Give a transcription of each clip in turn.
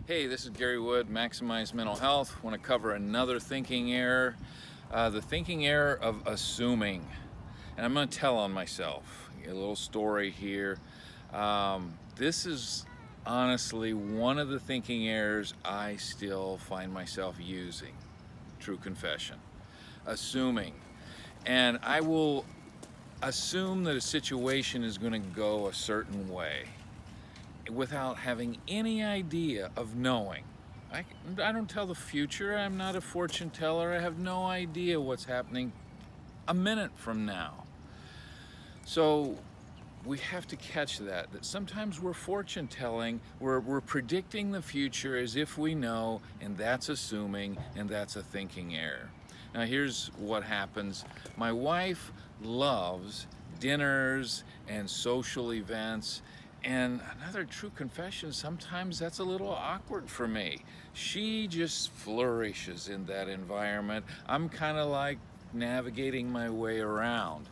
Hey, this is Gary Wood, Maximize Mental Health. Want to cover another thinking error, the thinking error of assuming. And I'm going to tell on myself. A little story here. This is honestly one of the thinking errors I still find myself using. True confession. Assuming. And I will assume that a situation is going to go a certain way without having any idea of knowing. I don't tell the future. I'm not a fortune teller. I have no idea what's happening a minute from now. So we have to catch that sometimes we're fortune telling, we're predicting the future as if we know, and that's assuming, and that's a thinking error. Now here's what happens. My wife loves dinners and social events, and another true confession, sometimes that's a little awkward for me. She just flourishes in that environment. I'm kind of like navigating my way around.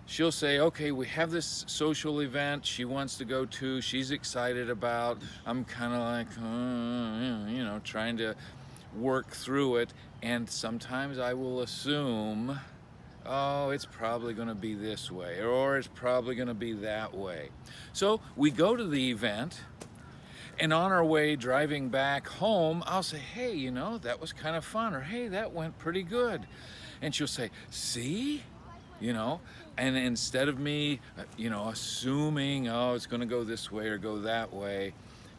She'll say, okay, we have this social event she wants to go to, she's excited about. I'm kind of like, trying to work through it. And sometimes I will assume, oh, it's probably going to be this way, or it's probably going to be that way. So we go to the event, and on our way driving back home, I'll say, hey, that was kind of fun, or hey, that went pretty good. And she'll say, see? And instead of me, assuming, oh, it's going to go this way or go that way,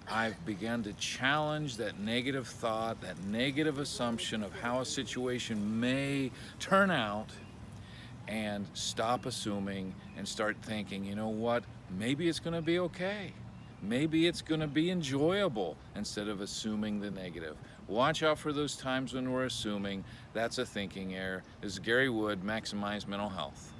I've begun to challenge that negative thought, that negative assumption of how a situation may turn out, and stop assuming and start thinking, you know what, maybe it's going to be okay. Maybe it's going to be enjoyable, instead of assuming the negative. Watch out for those times when we're assuming. That's a thinking error. This is Gary Wood, Maximize Mental Health.